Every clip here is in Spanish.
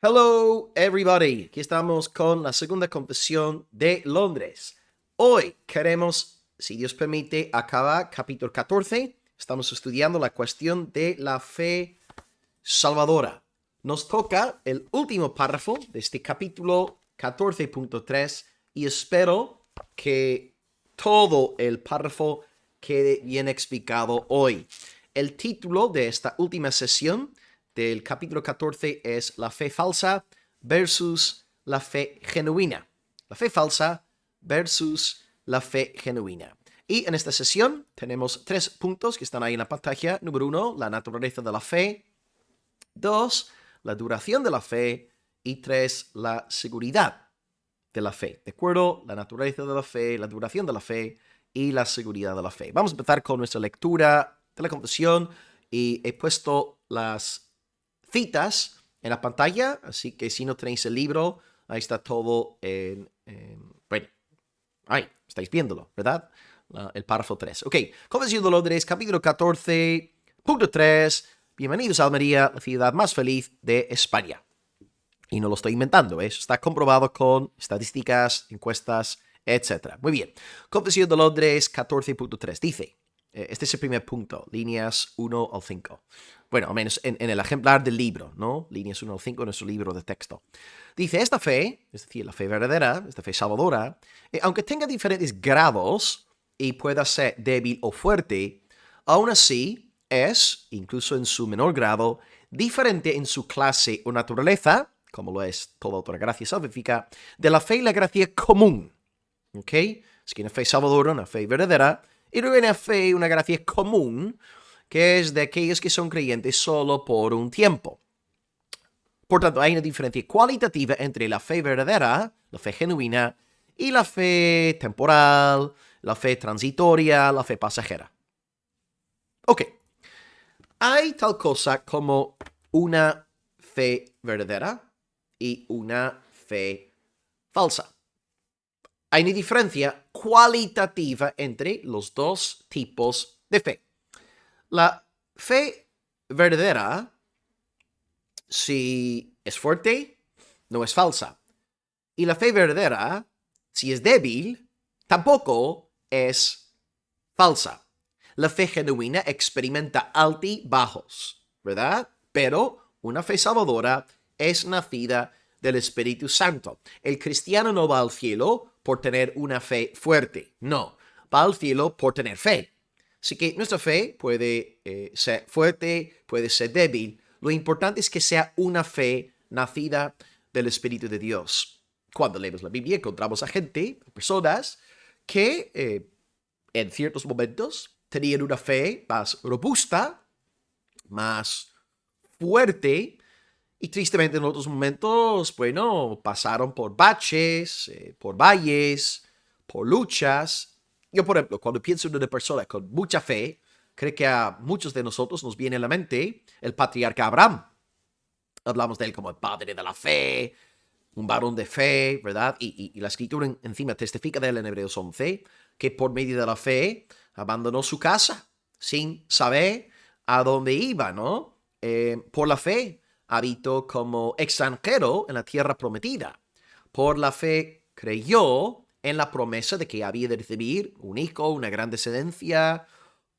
Hello, everybody. Aquí estamos con la segunda confesión de Londres. Hoy queremos, si Dios permite, acabar capítulo 14. Estamos estudiando la cuestión de la fe salvadora. Nos toca el último párrafo de este capítulo 14.3 y espero que todo el párrafo quede bien explicado hoy. El título de esta última sesión del capítulo 14 es la fe falsa versus la fe genuina. La fe falsa versus la fe genuina. Y en esta sesión tenemos 3 puntos que están ahí en la pantalla. Número 1, la naturaleza de la fe. 2, la duración de la fe. Y 3, la seguridad de la fe. ¿De acuerdo? La naturaleza de la fe, la duración de la fe y la seguridad de la fe. Vamos a empezar con nuestra lectura de la confesión y he puesto las citas en la pantalla, así que si no tenéis el libro, ahí está todo bueno, ahí estáis viéndolo, ¿verdad? El párrafo 3. Ok, Confesión de Londres, capítulo 14, punto 3. Bienvenidos a Almería, la ciudad más feliz de España. Y no lo estoy inventando, eso está comprobado con estadísticas, encuestas, etc. Muy bien. Confesión de Londres 14.3 dice, este es el primer punto, líneas 1 al 5. Bueno, al menos en el ejemplar del libro, ¿no? Líneas 1 al 5 en nuestro libro de texto. Dice, esta fe, es decir, la fe verdadera, esta fe salvadora, aunque tenga diferentes grados y pueda ser débil o fuerte, aún así es, incluso en su menor grado, diferente en su clase o naturaleza, como lo es toda otra gracia salvífica, de la fe y la gracia común. ¿Ok? Es que una fe salvadora, una fe verdadera, y luego una fe, una gracia común, que es de aquellos que son creyentes solo por un tiempo. Por tanto, hay una diferencia cualitativa entre la fe verdadera, la fe genuina, y la fe temporal, la fe transitoria, la fe pasajera. Ok. Hay tal cosa como una fe verdadera y una fe falsa. Hay una diferencia cualitativa entre los dos tipos de fe. La fe verdadera, si es fuerte, no es falsa. Y la fe verdadera, si es débil, tampoco es falsa. La fe genuina experimenta altibajos, ¿verdad? Pero una fe salvadora es nacida del Espíritu Santo. El cristiano no va al cielo por tener una fe fuerte, no, va al cielo por tener fe. Así que nuestra fe puede ser fuerte, puede ser débil. Lo importante es que sea una fe nacida del Espíritu de Dios. Cuando leemos la Biblia encontramos a gente, personas que en ciertos momentos tenían una fe más robusta, más fuerte, y tristemente en otros momentos, bueno, pasaron por baches, por valles, por luchas. Yo, por ejemplo, cuando pienso en una persona con mucha fe, creo que a muchos de nosotros nos viene a la mente el patriarca Abraham. Hablamos de él como el padre de la fe, un varón de fe, ¿verdad? Y la escritura encima testifica de él en Hebreos 11, que por medio de la fe abandonó su casa sin saber a dónde iba, ¿no? Por la fe habitó como extranjero en la tierra prometida. Por la fe creyó en la promesa de que había de recibir un hijo, una gran descendencia.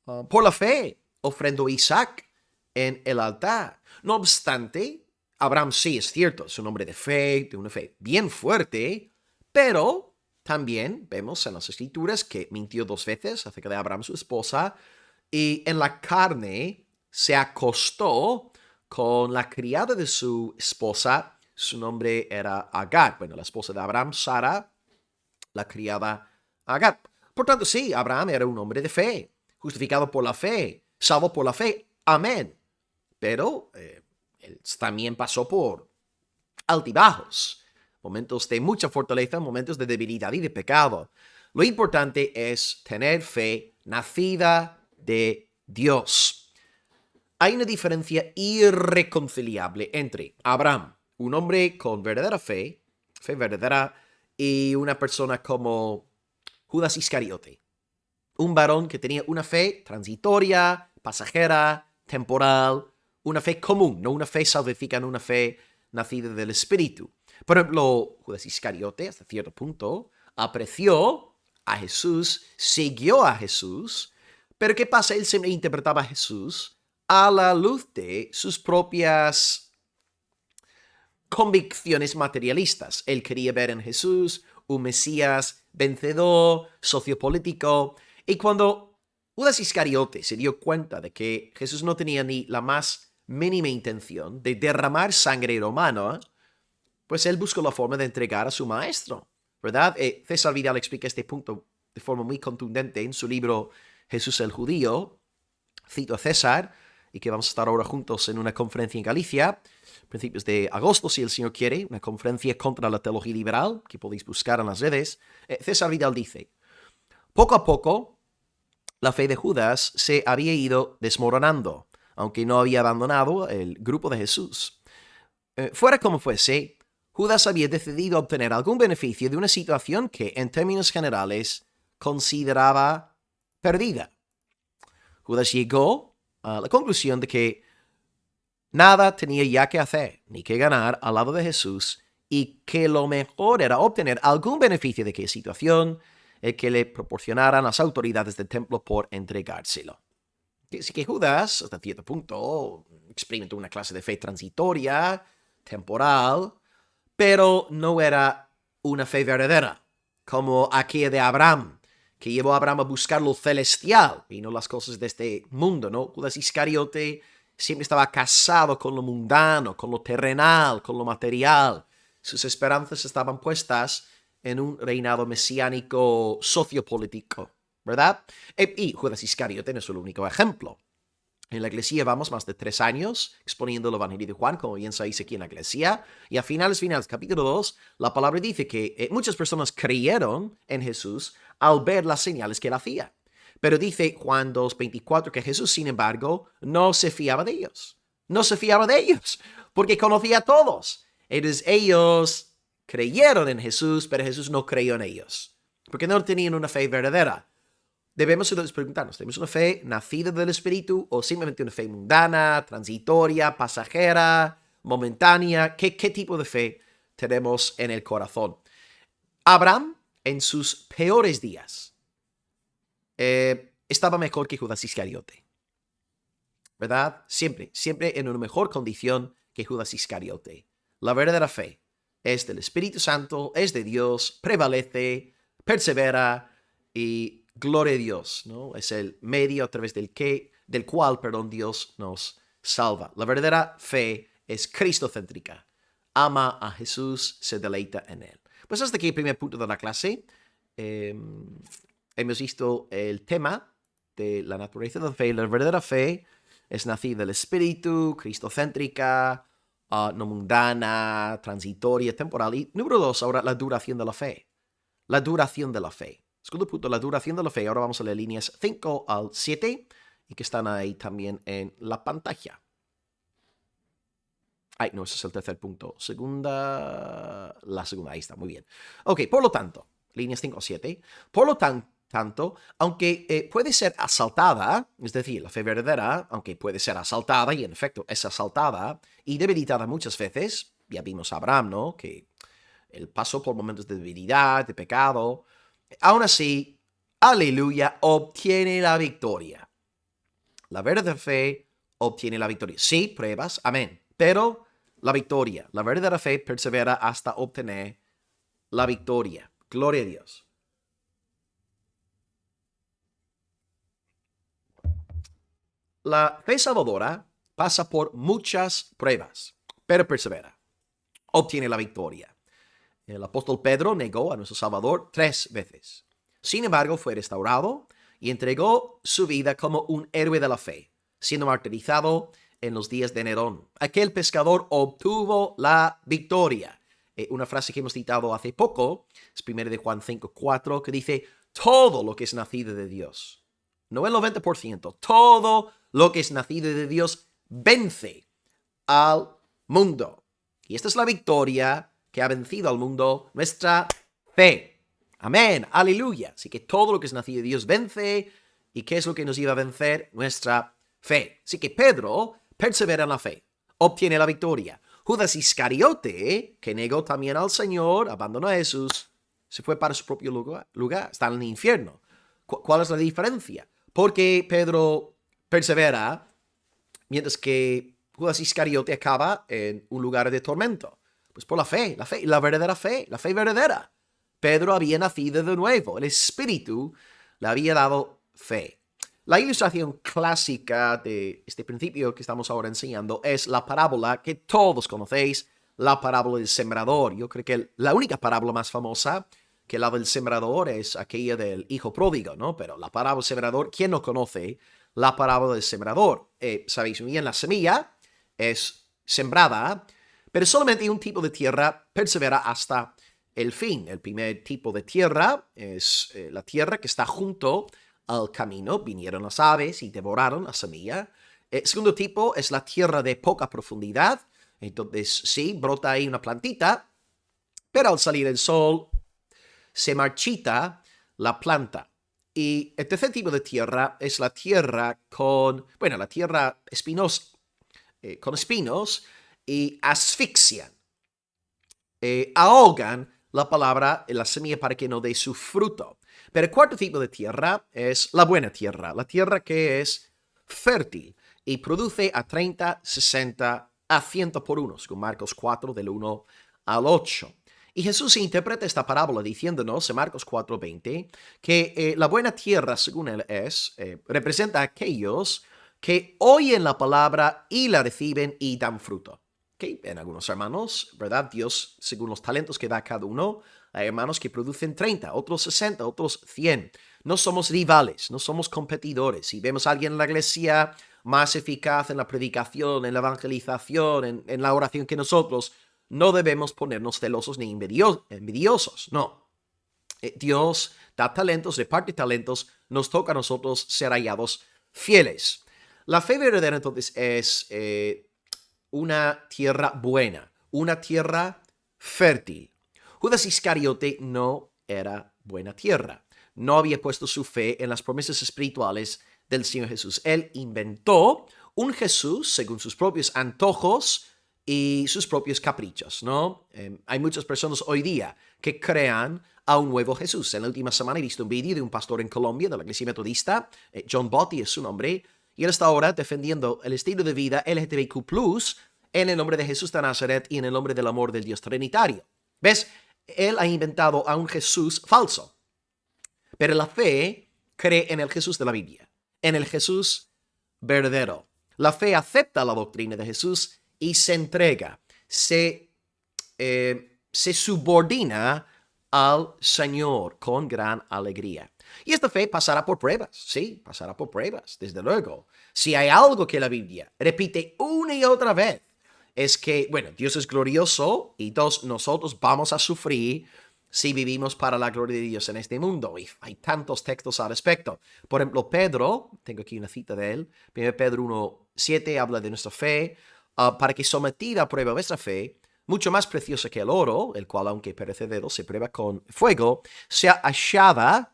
Por la fe ofrendó Isaac en el altar. No obstante, Abraham sí es cierto, es un hombre de fe, de una fe bien fuerte, pero también vemos en las escrituras que mintió 2 veces acerca de Abraham, su esposa, y en la carne se acostó con la criada de su esposa. Su nombre era Agar. Bueno, la esposa de Abraham, Sara, la criada Agar. Por tanto, sí, Abraham era un hombre de fe, justificado por la fe, salvo por la fe. Amén. Pero él también pasó por altibajos, momentos de mucha fortaleza, momentos de debilidad y de pecado. Lo importante es tener fe nacida de Dios. Hay una diferencia irreconciliable entre Abraham, un hombre con verdadera fe, fe verdadera, y una persona como Judas Iscariote, un varón que tenía una fe transitoria, pasajera, temporal, una fe común, no una fe salvífica, no una fe nacido del Espíritu. Por ejemplo, Judas Iscariote, hasta cierto punto, apreció a Jesús, siguió a Jesús, pero ¿qué pasa? Él siempre interpretaba a Jesús a la luz de sus propias convicciones materialistas. Él quería ver en Jesús un Mesías vencedor, sociopolítico, y cuando Judas Iscariote se dio cuenta de que Jesús no tenía ni la más mínima intención de derramar sangre romana, pues él buscó la forma de entregar a su maestro, ¿verdad? César Vidal explica este punto de forma muy contundente en su libro Jesús el Judío. Cito a César, y que vamos a estar ahora juntos en una conferencia en Galicia, principios de agosto, si el Señor quiere, una conferencia contra la teología liberal, que podéis buscar en las redes. César Vidal dice: poco a poco, la fe de Judas se había ido desmoronando, aunque no había abandonado el grupo de Jesús. Fuera como fuese, Judas había decidido obtener algún beneficio de una situación que, en términos generales, consideraba perdida. Judas llegó a la conclusión de que nada tenía ya que hacer ni que ganar al lado de Jesús y que lo mejor era obtener algún beneficio de aquella situación que le proporcionaran las autoridades del templo por entregárselo. Así que Judas, hasta cierto punto, experimentó una clase de fe transitoria, temporal, pero no era una fe verdadera, como aquella de Abraham, que llevó a Abraham a buscar lo celestial y no las cosas de este mundo, ¿no? Judas Iscariote siempre estaba casado con lo mundano, con lo terrenal, con lo material. Sus esperanzas estaban puestas en un reinado mesiánico sociopolítico, ¿verdad? Y Judas Iscariote no es el único ejemplo. En la iglesia llevamos más de 3 años exponiendo el Evangelio de Juan, como bien sabéis aquí en la iglesia, y a finales, capítulo 2, la palabra dice que muchas personas creyeron en Jesús al ver las señales que él hacía. Pero dice Juan 2:24 que Jesús, sin embargo, no se fiaba de ellos. No se fiaba de ellos, porque conocía a todos. Entonces ellos creyeron en Jesús, pero Jesús no creyó en ellos, porque no tenían una fe verdadera. Debemos entonces preguntarnos, ¿tenemos una fe nacida del Espíritu o simplemente una fe mundana, transitoria, pasajera, momentánea? ¿Qué tipo de fe tenemos en el corazón? Abraham, en sus peores días, estaba mejor que Judas Iscariote, ¿verdad? Siempre en una mejor condición que Judas Iscariote. La verdadera fe es del Espíritu Santo, es de Dios, prevalece, persevera y gloria a Dios, ¿no? Es el medio a través del cual Dios nos salva. La verdadera fe es cristocéntrica. Ama a Jesús, se deleita en él. Pues hasta aquí el primer punto de la clase. Hemos visto el tema de la naturaleza de la fe. La verdadera fe es nacida del Espíritu, cristocéntrica, no mundana, transitoria, temporal. Y número 2, ahora la duración de la fe. La duración de la fe. Segundo punto, la duración de la fe. Ahora vamos a leer líneas 5 al 7 y que están ahí también en la pantalla. Ay, no, ese es el tercer punto. La segunda, ahí está, muy bien. Ok, por lo tanto, líneas 5 al 7. Por lo tanto, aunque puede ser asaltada, es decir, la fe verdadera, aunque puede ser asaltada, y en efecto es asaltada y debilitada muchas veces, ya vimos a Abraham, ¿no? Que él pasó por momentos de debilidad, de pecado. Aún así, aleluya, obtiene la victoria. La verdadera fe obtiene la victoria. Sí, pruebas, amén. Pero la victoria, la verdadera fe persevera hasta obtener la victoria. Gloria a Dios. La fe salvadora pasa por muchas pruebas, pero persevera. Obtiene la victoria. El apóstol Pedro negó a nuestro Salvador 3 veces. Sin embargo, fue restaurado y entregó su vida como un héroe de la fe, siendo martirizado en los días de Nerón. Aquel pescador obtuvo la victoria. Una frase que hemos citado hace poco es 1 de Juan 5:4, que dice: todo lo que es nacido de Dios, no el 90%, todo lo que es nacido de Dios vence al mundo. Y esta es la victoria que ha vencido al mundo, nuestra fe. Amén, aleluya. Así que todo lo que es nacido de Dios vence. ¿Y qué es lo que nos iba a vencer? Nuestra fe. Así que Pedro persevera en la fe, obtiene la victoria. Judas Iscariote, que negó también al Señor, abandonó a Jesús, se fue para su propio lugar, está en el infierno. ¿Cuál es la diferencia? Porque Pedro persevera, mientras que Judas Iscariote acaba en un lugar de tormento. Pues por la fe, la verdadera fe, la fe verdadera. Pedro había nacido de nuevo, el Espíritu le había dado fe. La ilustración clásica de este principio que estamos ahora enseñando es la parábola que todos conocéis, la parábola del sembrador. Yo creo que la única parábola más famosa que la del sembrador es aquella del hijo pródigo, ¿no? Pero la parábola del sembrador, ¿quién no conoce la parábola del sembrador? Sabéis muy bien, la semilla es sembrada, pero solamente un tipo de tierra persevera hasta el fin. El primer tipo de tierra es la tierra que está junto al camino. Vinieron las aves y devoraron la semilla. El segundo tipo es la tierra de poca profundidad. Entonces, sí, brota ahí una plantita, pero al salir el sol se marchita la planta. Y el tercer tipo de tierra es la tierra la tierra espinosa, con espinos, y asfixian, ahogan la semilla para que no dé su fruto. Pero el cuarto tipo de tierra es la buena tierra, la tierra que es fértil y produce a 30, 60, a 100 por uno, con Marcos 4 del 1 al 8. Y Jesús interpreta esta parábola diciéndonos en Marcos 4:20 que la buena tierra, según él representa a aquellos que oyen la palabra y la reciben y dan fruto. ¿Okay? En algunos hermanos, ¿verdad? Dios, según los talentos que da a cada uno, hay hermanos que producen 30, otros 60, otros 100. No somos rivales, no somos competidores. Si vemos a alguien en la iglesia más eficaz en la predicación, en la evangelización, en la oración que nosotros, no debemos ponernos celosos ni envidiosos, no. Dios da talentos, reparte talentos, nos toca a nosotros ser hallados fieles. La fe verdadera entonces es una tierra buena, una tierra fértil. Judas Iscariote no era buena tierra. No había puesto su fe en las promesas espirituales del Señor Jesús. Él inventó un Jesús según sus propios antojos y sus propios caprichos, ¿no? Hay muchas personas hoy día que crean a un nuevo Jesús. En la última semana he visto un vídeo de un pastor en Colombia, de la iglesia metodista, John Botti es su nombre, y él está ahora defendiendo el estilo de vida LGTBQ+, en el nombre de Jesús de Nazaret y en el nombre del amor del Dios trinitario. ¿Ves? Él ha inventado a un Jesús falso. Pero la fe cree en el Jesús de la Biblia, en el Jesús verdadero. La fe acepta la doctrina de Jesús y se entrega, se subordina al Señor con gran alegría. Y esta fe pasará por pruebas, sí, pasará por pruebas, desde luego. Si hay algo que la Biblia repite una y otra vez, es que, bueno, Dios es glorioso y nosotros vamos a sufrir si vivimos para la gloria de Dios en este mundo. Y hay tantos textos al respecto. Por ejemplo, Pedro, tengo aquí una cita de él, 1 Pedro 1:7 habla de nuestra fe, para que sometida a prueba vuestra fe, mucho más preciosa que el oro, el cual, aunque perecedero, se prueba con fuego, sea hallada,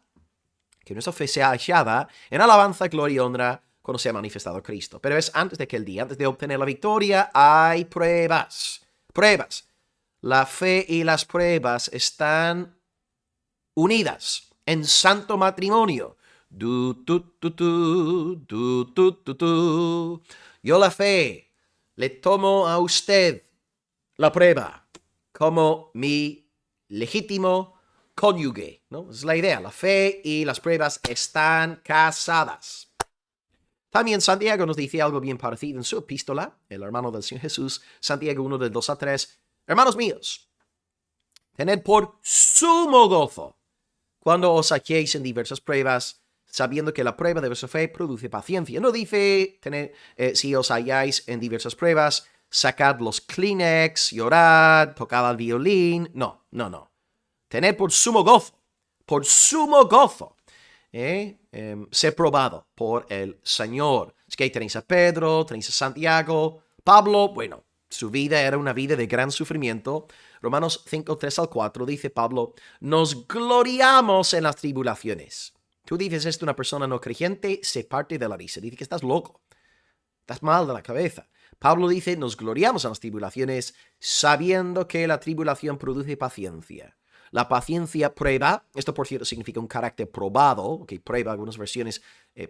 que nuestra fe sea hallada en alabanza, gloria y honra cuando sea manifestado Cristo. Pero es antes de aquel día, antes de obtener la victoria, hay pruebas. Pruebas. La fe y las pruebas están unidas en santo matrimonio. Yo la fe le tomo a usted la prueba como mi legítimo cónyuge, ¿no? Es la idea. La fe y las pruebas están casadas. También Santiago nos dice algo bien parecido en su epístola, el hermano del Señor Jesús, Santiago 1 del 2 a 3. Hermanos míos, tened por sumo gozo cuando os halléis en diversas pruebas, sabiendo que la prueba de vuestra fe produce paciencia. No dice, si os halláis en diversas pruebas, sacad los Kleenex, llorad, tocad al violín. No. Tened por sumo gozo, ser probado por el Señor. Es que tenéis a Pedro, tenéis a Santiago, Pablo, bueno, su vida era una vida de gran sufrimiento. Romanos 5, 3 al 4 dice Pablo, nos gloriamos en las tribulaciones. Tú dices esto a una persona no creyente, se parte de la risa. Dice que estás loco, estás mal de la cabeza. Pablo dice, nos gloriamos en las tribulaciones sabiendo que la tribulación produce paciencia. La paciencia prueba, esto por cierto significa un carácter probado, ok, prueba, algunas versiones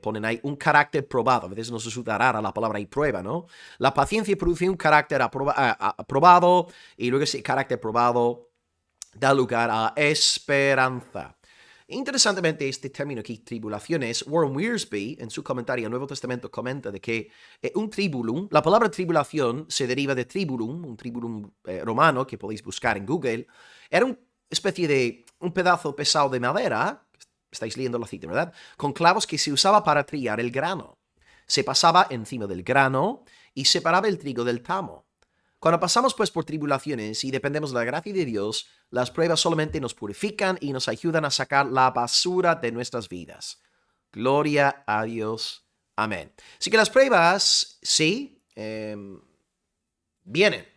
ponen ahí un carácter probado, a veces nos resulta rara la palabra y prueba, ¿no? La paciencia produce un carácter aprobado y luego ese carácter probado da lugar a esperanza. Interesantemente, este término aquí, tribulaciones, Warren Wiersbe, en su comentario al Nuevo Testamento, comenta de que un tribulum, la palabra tribulación se deriva de tribulum, un tribulum romano que podéis buscar en Google, era una especie de un pedazo pesado de madera, estáis leyendo la cita, ¿verdad? Con clavos que se usaba para trillar el grano. Se pasaba encima del grano y separaba el trigo del tamo. Cuando pasamos pues por tribulaciones y dependemos de la gracia de Dios, las pruebas solamente nos purifican y nos ayudan a sacar la basura de nuestras vidas. Gloria a Dios. Amén. Así que las pruebas, sí, vienen.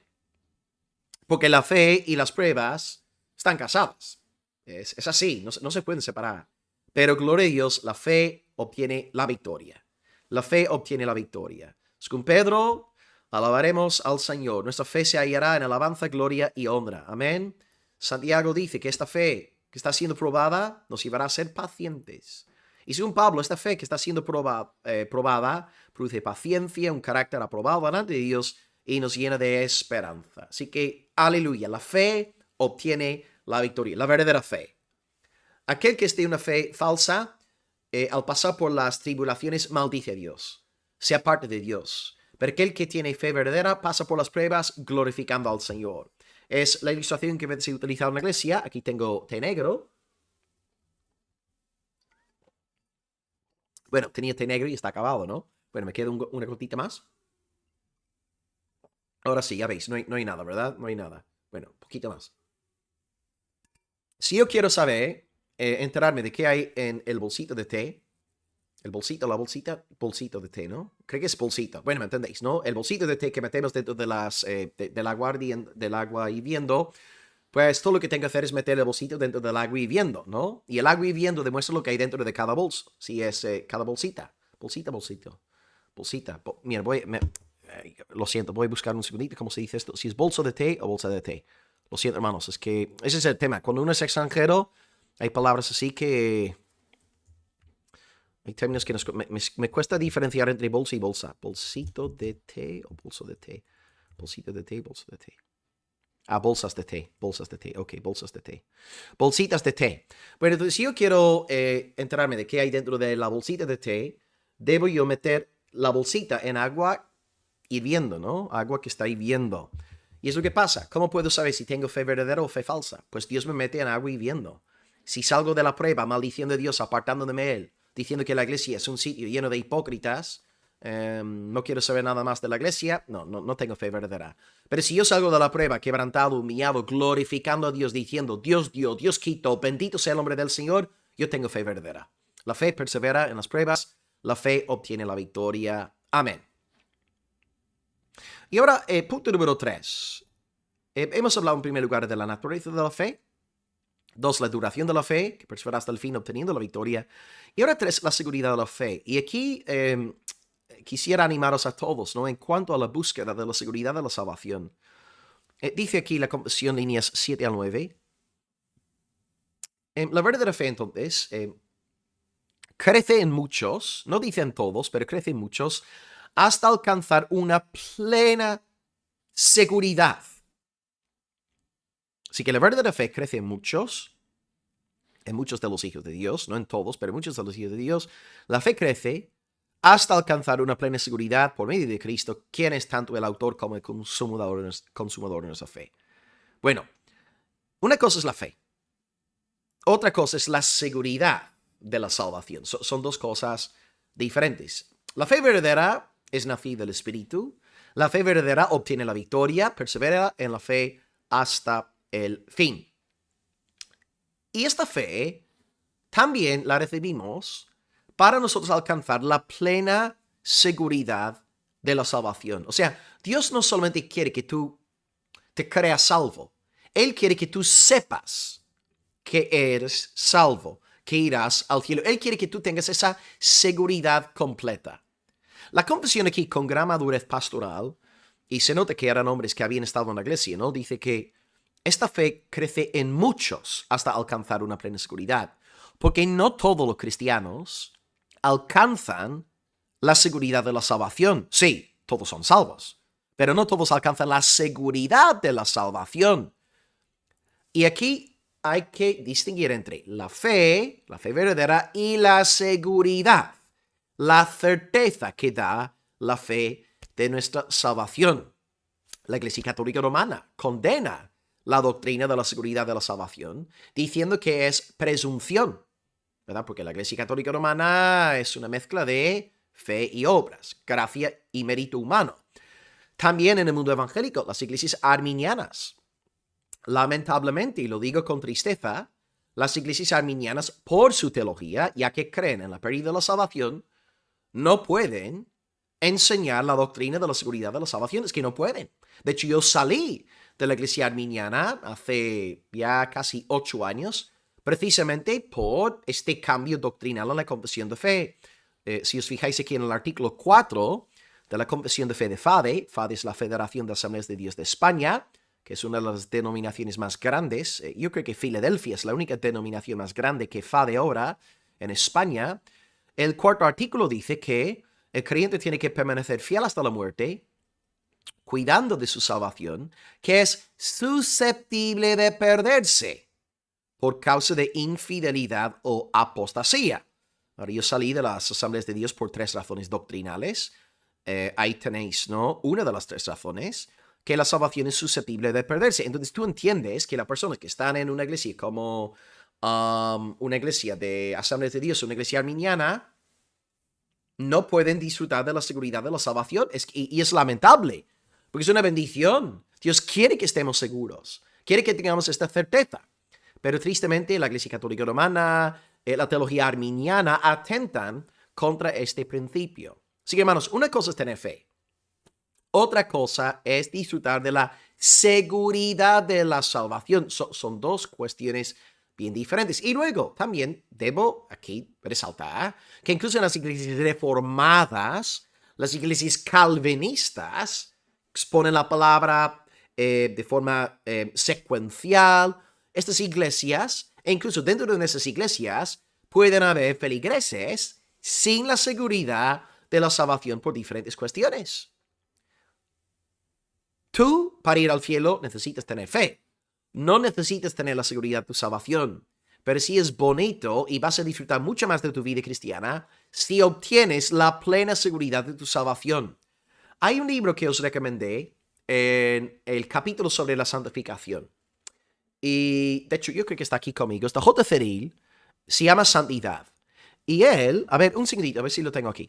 Porque la fe y las pruebas están casadas. Es así, no se pueden separar. Pero gloria a Dios, la fe obtiene la victoria. La fe obtiene la victoria. Es con Pedro. Alabaremos al Señor. Nuestra fe se hallará en alabanza, gloria y honra. Amén. Santiago dice que esta fe que está siendo probada nos llevará a ser pacientes. Y según Pablo, esta fe que está siendo probada produce paciencia, un carácter aprobado delante de Dios y nos llena de esperanza. Así que, aleluya, la fe obtiene la victoria, la verdadera fe. Aquel que esté en una fe falsa, al pasar por las tribulaciones, maldice a Dios, se aparte de Dios. Pero aquel que tiene fe verdadera pasa por las pruebas glorificando al Señor. Es la ilustración que se utiliza en la iglesia. Aquí tengo té negro. Bueno, tenía té negro y está acabado, ¿no? Bueno, me queda una gotita más. Ahora sí, ya veis, no hay nada, ¿verdad? No hay nada. Bueno, un poquito más. Si yo quiero saber, enterarme de qué hay en el bolsito de té, el bolsito, la bolsita, bolsito de té, ¿no? Creo que es bolsito. Bueno, ¿me entendéis, no? El bolsito de té que metemos dentro de del agua hirviendo, pues todo lo que tengo que hacer es meter el bolsito dentro del agua hirviendo, ¿no? Y el agua hirviendo demuestra lo que hay dentro de cada bolso. Si es cada bolsita. Bolsita. Mira, lo siento, voy a buscar un segundito cómo se dice esto. Si es bolso de té o bolsa de té. Lo siento, hermanos, es que ese es el tema. Cuando uno es extranjero, hay palabras así que... Hay términos que me cuesta diferenciar entre bolsa y bolsa. Bolsito de té o bolso de té. Bolsito de té, bolso de té. Ah, bolsas de té. Ok, bolsas de té. Bolsitas de té. Bueno, entonces si yo quiero enterarme de qué hay dentro de la bolsita de té, debo yo meter la bolsita en agua hirviendo, ¿no? Agua que está hirviendo. Y es lo que pasa. ¿Cómo puedo saber si tengo fe verdadera o fe falsa? Pues Dios me mete en agua hirviendo. Si salgo de la prueba maldiciendo a Dios, apartándome de Él, diciendo que la iglesia es un sitio lleno de hipócritas, no quiero saber nada más de la iglesia, no tengo fe verdadera. Pero si yo salgo de la prueba quebrantado, humillado, glorificando a Dios, diciendo Dios dio, Dios quitó, bendito sea el nombre del Señor, yo tengo fe verdadera. La fe persevera en las pruebas, la fe obtiene la victoria. Amén. Y ahora, punto número 3. Hemos hablado en primer lugar de la naturaleza de la fe. 2, la duración de la fe, que persevera hasta el fin obteniendo la victoria. Y ahora 3, la seguridad de la fe. Y aquí quisiera animaros a todos, ¿no? En cuanto a la búsqueda de la seguridad de la salvación. Dice aquí la Confesión, líneas 7 al 9. La verdadera fe, entonces, crece en muchos, no dice en todos, pero crece en muchos, hasta alcanzar una plena seguridad. Así que la verdadera fe crece en muchos de los hijos de Dios, no en todos, pero en muchos de los hijos de Dios. La fe crece hasta alcanzar una plena seguridad por medio de Cristo, quien es tanto el autor como el consumador de nuestra fe. Bueno, una cosa es la fe. Otra cosa es la seguridad de la salvación. Son dos cosas diferentes. La fe verdadera es nacida del Espíritu. La fe verdadera obtiene la victoria, persevera en la fe hasta el fin. Y esta fe también la recibimos para nosotros alcanzar la plena seguridad de la salvación. O sea, Dios no solamente quiere que tú te creas salvo, Él quiere que tú sepas que eres salvo, que irás al cielo. Él quiere que tú tengas esa seguridad completa. La confesión aquí con gran madurez pastoral y se nota que eran hombres que habían estado en la iglesia, ¿no? Dice que esta fe crece en muchos hasta alcanzar una plena seguridad, porque no todos los cristianos alcanzan la seguridad de la salvación. Sí, todos son salvos, pero no todos alcanzan la seguridad de la salvación. Y aquí hay que distinguir entre la fe verdadera, y la seguridad, la certeza que da la fe de nuestra salvación. La Iglesia Católica Romana condena la doctrina de la seguridad de la salvación, diciendo que es presunción, ¿verdad? Porque la Iglesia Católica Romana es una mezcla de fe y obras, gracia y mérito humano. También en el mundo evangélico, las iglesias arminianas, lamentablemente, y lo digo con tristeza, las iglesias arminianas, por su teología, ya que creen en la pérdida de la salvación, no pueden enseñar la doctrina de la seguridad de la salvación. Es que no pueden. De hecho, yo salí de la iglesia arminiana hace ya casi 8 años, precisamente por este cambio doctrinal en la confesión de fe. Si os fijáis aquí en el artículo 4 de la confesión de fe de FADE, FADE es la Federación de Asambleas de Dios de España, que es una de las denominaciones más grandes. Yo creo que Filadelfia es la única denominación más grande que FADE ahora en España. El cuarto artículo dice que el creyente tiene que permanecer fiel hasta la muerte, cuidando de su salvación, que es susceptible de perderse por causa de infidelidad o apostasía. Ahora, yo salí de las Asambleas de Dios por 3 razones doctrinales. Ahí tenéis, ¿no? Una de las 3 razones, que la salvación es susceptible de perderse. Entonces tú entiendes que las personas que están en una iglesia como una iglesia de Asambleas de Dios, una iglesia arminiana, no pueden disfrutar de la seguridad de la salvación. Y es lamentable, porque es una bendición. Dios quiere que estemos seguros, quiere que tengamos esta certeza. Pero tristemente la Iglesia Católica Romana, la teología arminiana atentan contra este principio. Así que, hermanos, una cosa es tener fe. Otra cosa es disfrutar de la seguridad de la salvación. Son 2 cuestiones bien diferentes. Y luego, también debo aquí resaltar que incluso en las iglesias reformadas, las iglesias calvinistas exponen la palabra de forma secuencial. Estas iglesias, e incluso dentro de esas iglesias, pueden haber feligreses sin la seguridad de la salvación por diferentes cuestiones. Tú, para ir al cielo, necesitas tener fe. No necesitas tener la seguridad de tu salvación. Pero sí es bonito y vas a disfrutar mucho más de tu vida cristiana si obtienes la plena seguridad de tu salvación. Hay un libro que os recomendé en el capítulo sobre la santificación. Y, de hecho, yo creo que está aquí conmigo. Está J. Ceril, se llama Santidad. Y él, a ver, un segundito, a ver si lo tengo aquí.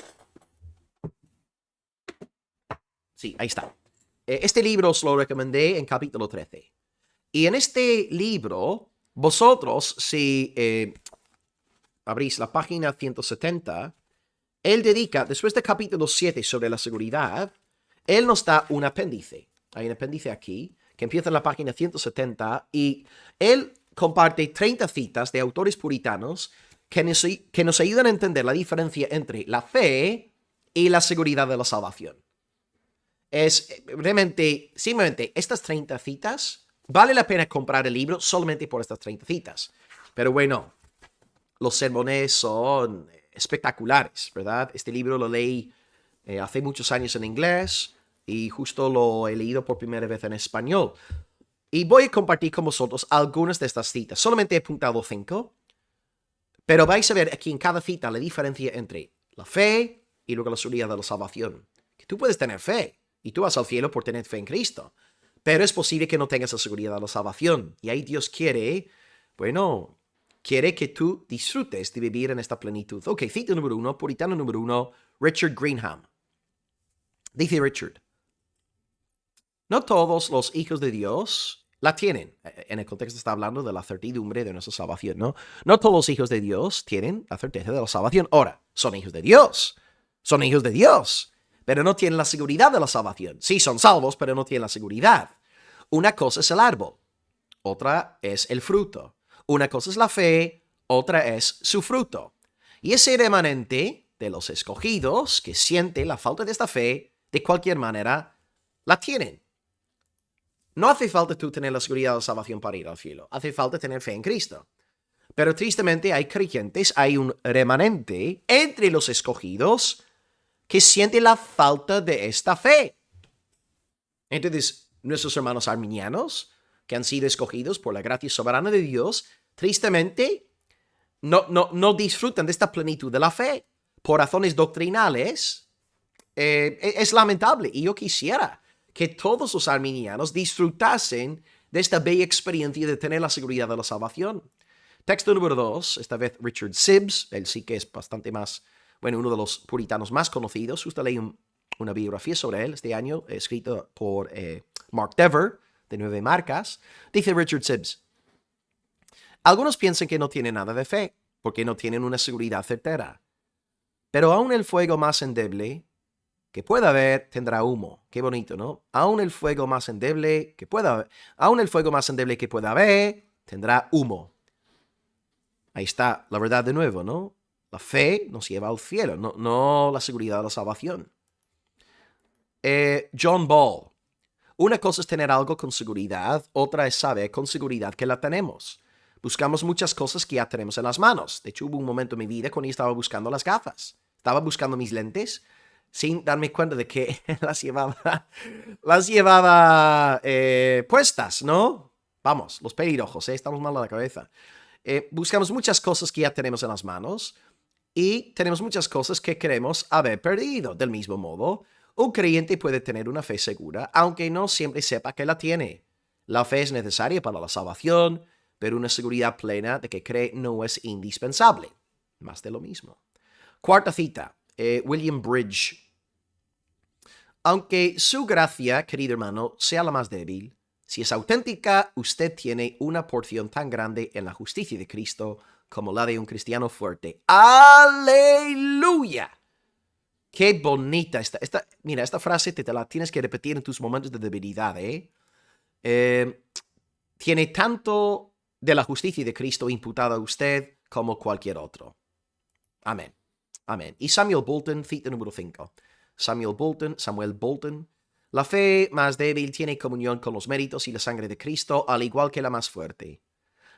Sí, ahí está. Este libro os lo recomendé en capítulo 13. Y en este libro, vosotros, si abrís la página 170, él dedica, después del capítulo 7 sobre la seguridad, él nos da un apéndice. Hay un apéndice aquí, que empieza en la página 170, y él comparte 30 citas de autores puritanos que nos ayudan a entender la diferencia entre la fe y la seguridad de la salvación. Es realmente, simplemente, estas 30 citas, vale la pena comprar el libro solamente por estas 30 citas. Pero bueno, los sermones son espectaculares, ¿verdad? Este libro lo leí hace muchos años en inglés y justo lo he leído por primera vez en español. Y voy a compartir con vosotros algunas de estas citas. Solamente he apuntado 5, pero vais a ver aquí en cada cita la diferencia entre la fe y luego la seguridad de la salvación. Que tú puedes tener fe y tú vas al cielo por tener fe en Cristo, pero es posible que no tengas la seguridad de la salvación. Y ahí Dios quiere, bueno, quiere que tú disfrutes de vivir en esta plenitud. Ok, cita número 1, puritano número 1, Richard Greenham. Dice Richard: no todos los hijos de Dios la tienen. En el contexto está hablando de la certidumbre de nuestra salvación, ¿no? No todos los hijos de Dios tienen la certeza de la salvación. Ahora, son hijos de Dios. Son hijos de Dios, pero no tienen la seguridad de la salvación. Sí, son salvos, pero no tienen la seguridad. Una cosa es el árbol, otra es el fruto. Una cosa es la fe, otra es su fruto. Y ese remanente de los escogidos que siente la falta de esta fe, de cualquier manera, la tienen. No hace falta tú tener la seguridad de la salvación para ir al cielo. Hace falta tener fe en Cristo. Pero tristemente hay creyentes, hay un remanente entre los escogidos que siente la falta de esta fe. Entonces, nuestros hermanos arminianos, que han sido escogidos por la gracia soberana de Dios, tristemente no disfrutan de esta plenitud de la fe. Por razones doctrinales, es lamentable. Y yo quisiera que todos los arminianos disfrutasen de esta bella experiencia de tener la seguridad de la salvación. Texto número 2, esta vez Richard Sibbes, él sí que es bastante más, uno de los puritanos más conocidos. Usted leí una biografía sobre él este año, escrita por Mark Dever, de 9 marcas. Dice Richard Sibbes: algunos piensan que no tienen nada de fe, porque no tienen una seguridad certera. Pero aún el fuego más endeble que pueda haber tendrá humo. Qué bonito, ¿no? Aún el fuego más endeble que pueda haber tendrá humo. Ahí está la verdad de nuevo, ¿no? La fe nos lleva al cielo, no la seguridad de la salvación. John Ball: una cosa es tener algo con seguridad, otra es saber con seguridad que la tenemos. Buscamos muchas cosas que ya tenemos en las manos. De hecho, hubo un momento en mi vida cuando yo estaba buscando las gafas. Estaba buscando mis lentes sin darme cuenta de que las llevaba puestas, ¿no? Vamos, los pelirrojos, estamos mal a la cabeza. Buscamos muchas cosas que ya tenemos en las manos y tenemos muchas cosas que queremos haber perdido. Del mismo modo, un creyente puede tener una fe segura, aunque no siempre sepa que la tiene. La fe es necesaria para la salvación, pero una seguridad plena de que cree no es indispensable. Más de lo mismo. Cuarta cita, William Bridge: aunque su gracia, querido hermano, sea la más débil, si es auténtica, usted tiene una porción tan grande en la justicia de Cristo como la de un cristiano fuerte. ¡Aleluya! ¡Qué bonita! Mira, esta frase te la tienes que repetir en tus momentos de debilidad, tiene tanto de la justicia de Cristo imputada a usted como cualquier otro. Amén. Amén. Y Samuel Bolton, cita número 5. Samuel Bolton: la fe más débil tiene comunión con los méritos y la sangre de Cristo, al igual que la más fuerte.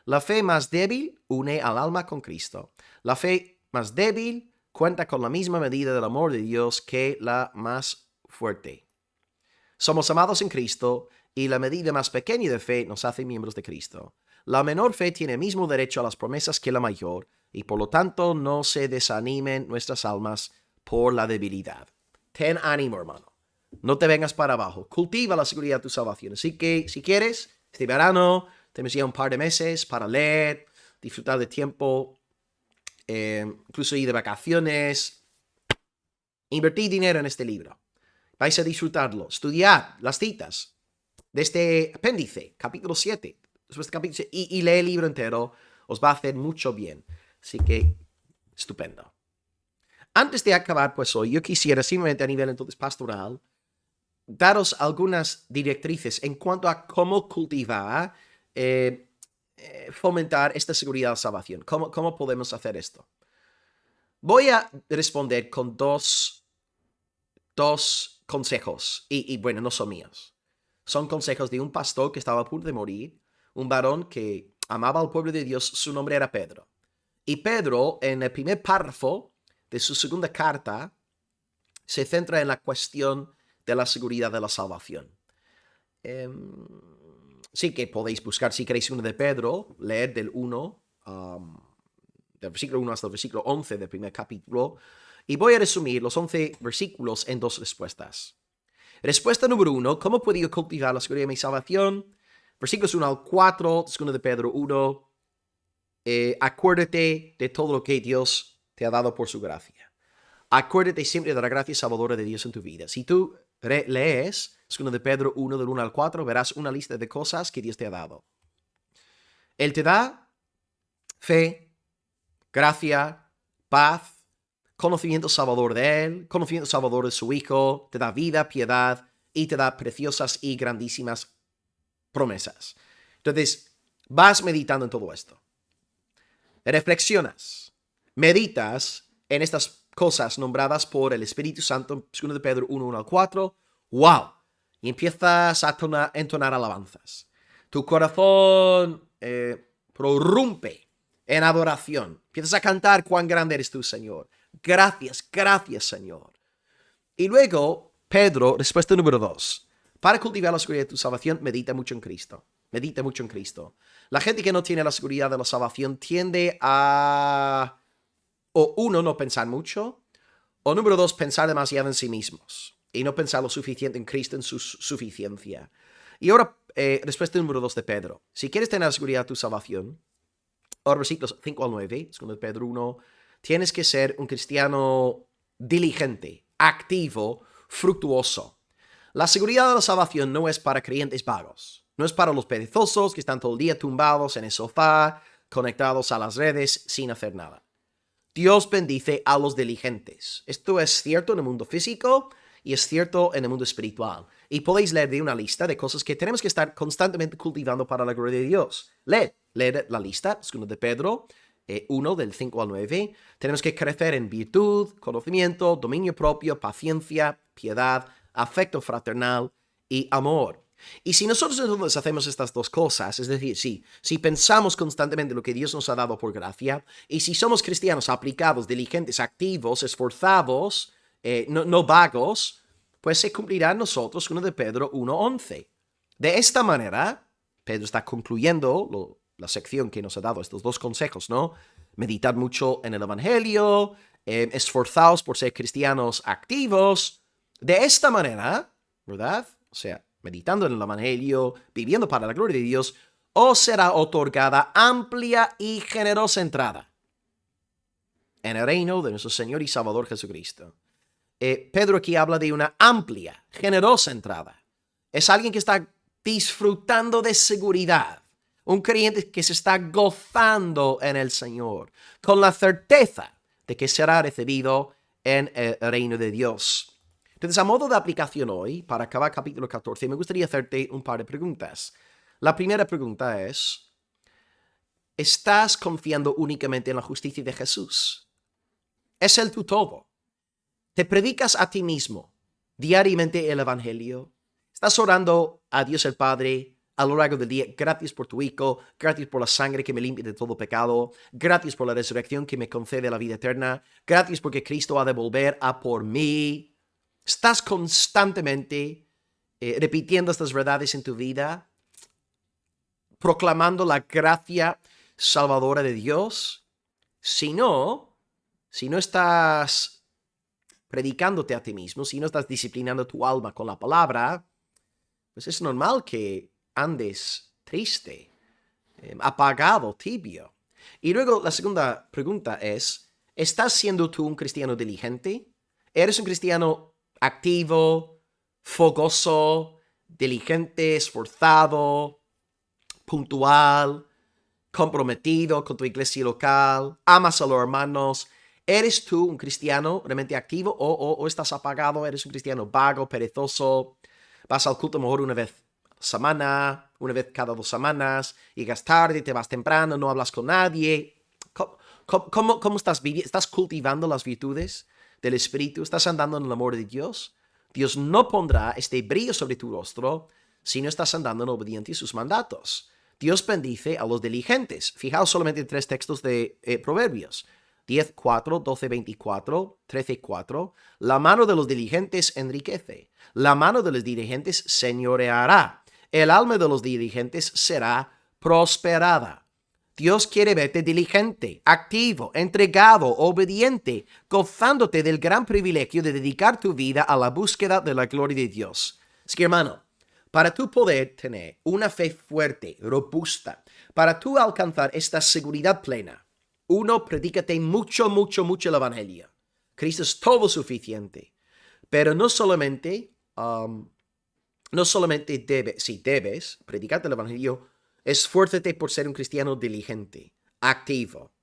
La fe más débil une al alma con Cristo. La fe más débil cuenta con la misma medida del amor de Dios que la más fuerte. Somos amados en Cristo y la medida más pequeña de fe nos hace miembros de Cristo. La menor fe tiene el mismo derecho a las promesas que la mayor y por lo tanto no se desanimen nuestras almas por la debilidad. Ten ánimo, hermano. No te vengas para abajo. Cultiva la seguridad de tu salvación. Así que, si quieres, este verano, tenemos ya un par de meses para leer, disfrutar de tiempo, incluso ir de vacaciones. Invertid dinero en este libro. Vais a disfrutarlo. Estudiad las citas de este apéndice, capítulo 7. Y lee el libro entero. Os va a hacer mucho bien. Así que, estupendo. Antes de acabar, pues hoy, yo quisiera simplemente a nivel entonces pastoral daros algunas directrices en cuanto a cómo cultivar, fomentar esta seguridad de salvación. ¿Cómo podemos hacer esto? Voy a responder con dos consejos. Y bueno, no son míos. Son consejos de un pastor que estaba a punto de morir, un varón que amaba al pueblo de Dios. Su nombre era Pedro. Y Pedro, en el primer párrafo de su segunda carta, se centra en la cuestión de la seguridad de la salvación. Sí que podéis buscar, si queréis, uno de Pedro, leer del versículo 1 hasta el versículo 11 del primer capítulo, y voy a resumir los 11 versículos en 2 respuestas. Respuesta número 1, ¿cómo puedo yo cultivar la seguridad de mi salvación? Versículos 1 al 4, 2 de Pedro 1, acuérdate de todo lo que Dios te ha dado por su gracia. Acuérdate siempre de la gracia salvadora de Dios en tu vida. Si tú lees 2 de Pedro 1, del 1 al 4, verás una lista de cosas que Dios te ha dado. Él te da fe, gracia, paz, conocimiento salvador de Él, conocimiento salvador de su Hijo, te da vida, piedad y te da preciosas y grandísimas promesas. Entonces, vas meditando en todo esto. Reflexionas, meditas en estas cosas nombradas por el Espíritu Santo, 2 de Pedro 1, 1 al 4. ¡Wow! y empiezas a entonar alabanzas. Tu corazón prorrumpe en adoración. Empiezas a cantar cuán grande eres tú, Señor. Gracias, gracias, Señor. Y luego, Pedro, respuesta número 2. Para cultivar la seguridad de tu salvación, medita mucho en Cristo. Medita mucho en Cristo. La gente que no tiene la seguridad de la salvación tiende a, o uno, no pensar mucho, o número 2, pensar demasiado en sí mismos y no pensar lo suficiente en Cristo, en su suficiencia. Y ahora, respuesta número 2 de Pedro. Si quieres tener la seguridad de tu salvación, ahora versículos 5 al 9, 2 Pedro 1, tienes que ser un cristiano diligente, activo, fructuoso. La seguridad de la salvación no es para creyentes vagos. No es para los perezosos que están todo el día tumbados en el sofá, conectados a las redes, sin hacer nada. Dios bendice a los diligentes. Esto es cierto en el mundo físico y es cierto en el mundo espiritual. Y podéis leer de una lista de cosas que tenemos que estar constantemente cultivando para la gloria de Dios. Leed la lista, 2 de Pedro 1, del 5 al 9. Tenemos que crecer en virtud, conocimiento, dominio propio, paciencia, piedad, afecto fraternal y amor. Y si nosotros entonces hacemos estas dos cosas, es decir, si pensamos constantemente lo que Dios nos ha dado por gracia, y si somos cristianos aplicados, diligentes, activos, esforzados, no vagos, pues se cumplirá en nosotros 1 de Pedro 1:11. De esta manera, Pedro está concluyendo la sección que nos ha dado estos dos consejos, ¿no? Meditar mucho en el Evangelio, esforzaos por ser cristianos activos. De esta manera, ¿verdad? O sea, meditando en el Evangelio, viviendo para la gloria de Dios, os será otorgada amplia y generosa entrada en el reino de nuestro Señor y Salvador Jesucristo. Pedro aquí habla de una amplia, generosa entrada. Es alguien que está disfrutando de seguridad. Un creyente que se está gozando en el Señor, con la certeza de que será recibido en el reino de Dios. Entonces, a modo de aplicación hoy, para acabar capítulo 14, me gustaría hacerte un par de preguntas. La primera pregunta es, ¿estás confiando únicamente en la justicia de Jesús? ¿Es Él tu todo? ¿Te predicas a ti mismo diariamente el Evangelio? ¿Estás orando a Dios el Padre a lo largo del día? Gracias por tu Hijo, gracias por la sangre que me limpia de todo pecado, gracias por la resurrección que me concede la vida eterna, gracias porque Cristo ha de volver a por mí. ¿Estás constantemente repitiendo estas verdades en tu vida? ¿Proclamando la gracia salvadora de Dios? Si no estás predicándote a ti mismo, si no estás disciplinando tu alma con la palabra, pues es normal que andes triste, apagado, tibio. Y luego la segunda pregunta es, ¿estás siendo tú un cristiano diligente? ¿Eres un cristiano activo, fogoso, diligente, esforzado, puntual, comprometido con tu iglesia local, amas a los hermanos? ¿Eres tú un cristiano realmente activo o estás apagado? ¿Eres un cristiano vago, perezoso? Vas al culto a lo mejor una vez a la semana, una vez cada 2 semanas, llegas tarde, te vas temprano, no hablas con nadie. ¿Cómo estás viviendo? ¿Estás cultivando las virtudes del Espíritu? ¿Estás andando en el amor de Dios? Dios no pondrá este brillo sobre tu rostro si no estás andando en obediencia a sus mandatos. Dios bendice a los diligentes. Fijaos solamente en 3 textos de Proverbios. 10:4, 12:24, 13:4. La mano de los diligentes enriquece. La mano de los diligentes señoreará. El alma de los diligentes será prosperada. Dios quiere verte diligente, activo, entregado, obediente, gozándote del gran privilegio de dedicar tu vida a la búsqueda de la gloria de Dios. Es que, hermano, para tú poder tener una fe fuerte, robusta, para tú alcanzar esta seguridad plena, uno, predícate mucho el Evangelio. Cristo es todo suficiente. Pero no solamente debes predicarte el Evangelio, esfuérzate por ser un cristiano diligente, activo,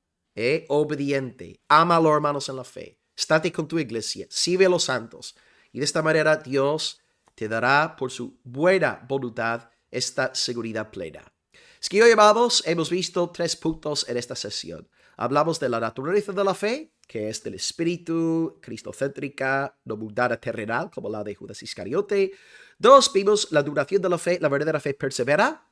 obediente, ama a los hermanos en la fe, estate con tu iglesia, sirve a los santos. Y de esta manera Dios te dará por su buena voluntad esta seguridad plena. Es que hoy, amados, hemos visto 3 puntos en esta sesión. Hablamos de la naturaleza de la fe, que es del espíritu, cristocéntrica, no mundana terrenal, como la de Judas Iscariote. 2, vimos la duración de la fe. La verdadera fe persevera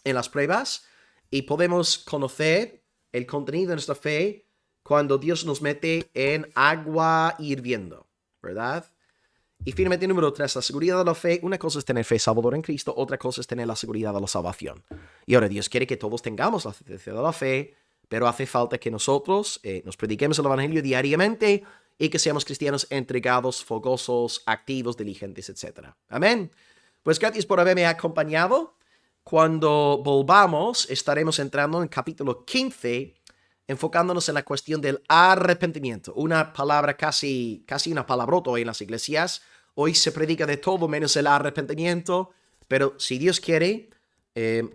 en las pruebas y podemos conocer el contenido de nuestra fe cuando Dios nos mete en agua hirviendo, ¿verdad? Y finalmente, número 3, la seguridad de la fe. Una cosa es tener fe salvadora en Cristo, otra cosa es tener la seguridad de la salvación. Y ahora Dios quiere que todos tengamos la certeza de la fe, pero hace falta que nosotros nos prediquemos el Evangelio diariamente y que seamos cristianos entregados, fogosos, activos, diligentes, etc. Amén. Pues gracias por haberme acompañado. Cuando volvamos, estaremos entrando en capítulo 15, enfocándonos en la cuestión del arrepentimiento. Una palabra casi una palabrota hoy en las iglesias. Hoy se predica de todo menos el arrepentimiento, pero si Dios quiere,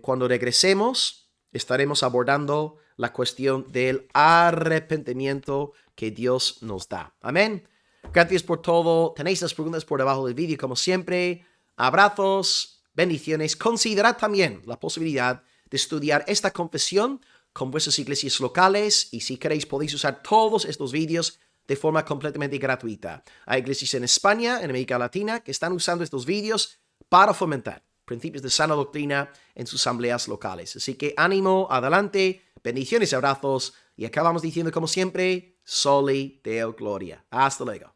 cuando regresemos, estaremos abordando la cuestión del arrepentimiento que Dios nos da. Amén. Gracias por todo. Tenéis las preguntas por debajo del vídeo, como siempre. Abrazos, bendiciones. Considerad también la posibilidad de estudiar esta confesión con vuestras iglesias locales, y si queréis podéis usar todos estos vídeos de forma completamente gratuita. Hay iglesias en España, en América Latina, que están usando estos vídeos para fomentar principios de sana doctrina en sus asambleas locales. Así que ánimo, adelante, bendiciones y abrazos, y acabamos diciendo como siempre, Soli Deo Gloria. Hasta luego.